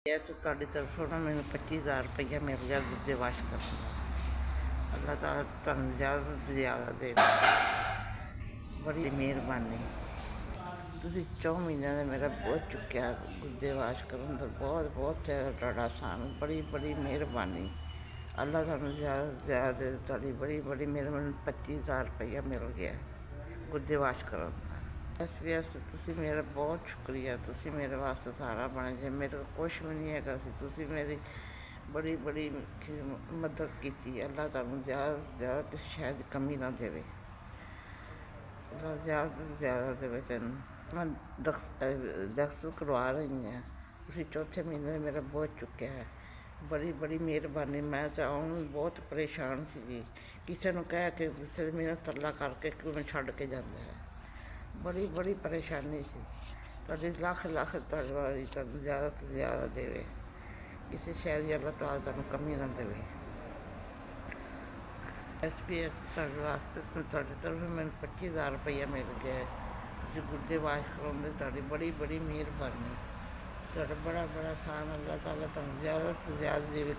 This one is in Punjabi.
ਇਸ ਤੁਹਾਡੀ ਤਰਫੋਂ ਨਾ ਮੈਨੂੰ 25,000 ਰੁਪਈਆ ਮਿਲ ਗਿਆ ਗੁਰਦੇ ਵਾਸ਼ ਕਰਨ ਦਾ। ਅੱਲਾਹ ਤਾਲਾ ਤੁਹਾਨੂੰ ਜ਼ਿਆਦਾ ਤੋਂ ਜ਼ਿਆਦਾ ਦੇ, ਬੜੀ ਮਿਹਰਬਾਨੀ। ਤੁਸੀਂ 4 ਮਹੀਨਿਆਂ ਦਾ ਮੇਰਾ ਬਹੁਤ ਚੁੱਕਿਆ ਗੁਰਦੇ ਵਾਸ਼ ਕਰਨ ਦਾ, ਬਹੁਤ ਬਹੁਤ ਤੁਹਾਡਾ ਆਸਾਨ, ਬੜੀ ਬੜੀ ਮਿਹਰਬਾਨੀ। ਅੱਲਾਹ ਤੁਹਾਨੂੰ ਜ਼ਿਆਦਾ ਤੋਂ ਜ਼ਿਆਦਾ ਦੇ, ਤੁਹਾਡੀ ਬੜੀ ਬੜੀ ਮਿਹਰਬਾਨੀ। 25,000 ਰੁਪਈਆ ਮਿਲ ਗਿਆ ਗੁਰਦੇ ਵਾਸ਼ ਕਰਨ ਦਾ। ਇਸ ਵਾਸਤੇ ਤੁਸੀਂ ਮੇਰਾ ਬਹੁਤ ਸ਼ੁਕਰੀਆ। ਤੁਸੀਂ ਮੇਰੇ ਵਾਸਤੇ ਸਾਰਾ ਬਣੇ। ਜੇ ਮੇਰੇ ਕੋਲ ਕੁਛ ਵੀ ਨਹੀਂ ਹੈਗਾ ਸੀ, ਤੁਸੀਂ ਮੇਰੀ ਬੜੀ ਬੜੀ ਮਦਦ ਕੀਤੀ। ਅੱਲਾਹ ਤੁਹਾਨੂੰ ਜ਼ਿਆਦਾ ਤੋਂ ਜ਼ਿਆਦਾ ਕਿਸੇ ਸ਼ਾਇਦ ਕਮੀ ਨਾ ਦੇਵੇ, ਅੱਲਾਹ ਜ਼ਿਆਦਾ ਤੋਂ ਜ਼ਿਆਦਾ ਦੇਵੇ ਤੈਨੂੰ। ਮੈਂ ਦਸਤ ਕਰਵਾ ਰਹੀ ਹਾਂ, ਤੁਸੀਂ 4ਥੇ ਮਹੀਨੇ ਮੇਰਾ ਬਹੁਤ ਚੁੱਕਿਆ ਹੈ, ਬੜੀ ਬੜੀ ਮਿਹਰਬਾਨੀ। ਮੈਂ ਤਾਂ ਹੁਣ ਬਹੁਤ ਪਰੇਸ਼ਾਨ ਸੀਗੀ, ਕਿਸੇ ਨੂੰ ਕਹਿ ਕੇ ਕਿਸੇ ਮੇਰਾ ਤਰਲਾ ਕਰਕੇ ਕਿਉਂ ਛੱਡ ਕੇ ਜਾਂਦਾ ਹੈ, ਬੜੀ ਬੜੀ ਪਰੇਸ਼ਾਨੀ ਸੀ। ਤੁਹਾਡੀ ਲੱਖ ਲੱਖ ਧੰਨਵਾਦ, ਤੁਹਾਨੂੰ ਜ਼ਿਆਦਾ ਤੋਂ ਜ਼ਿਆਦਾ ਦੇਵੇ, ਕਿਸੇ ਸ਼ਾਇਦ ਅੱਲਾਹ ਤਾਲਾ ਤੁਹਾਨੂੰ ਕਮੀ ਨਾ ਦੇਵੇ। SPS ਤੁਹਾਡੇ ਵਾਸਤੇ ਤੁਹਾਡੀ ਤਰਫੋਂ ਮੈਨੂੰ 25,000 ਰੁਪਈਆ ਮਿਲ ਗਿਆ। ਤੁਸੀਂ ਗੁਰਦੇ ਵਾਸ਼ ਕਰਾਉਂਦੇ, ਤੁਹਾਡੀ ਬੜੀ ਬੜੀ ਮਿਹਰਬਾਨੀ। ਤੁਹਾਡਾ ਬੜਾ ਬੜਾ ਆਸਾਨ। ਅੱਲਾਹ ਤਾਲਾ ਤੁਹਾਨੂੰ ਜ਼ਿਆਦਾ ਤੋਂ ਜ਼ਿਆਦਾ ਦੇਵੇ।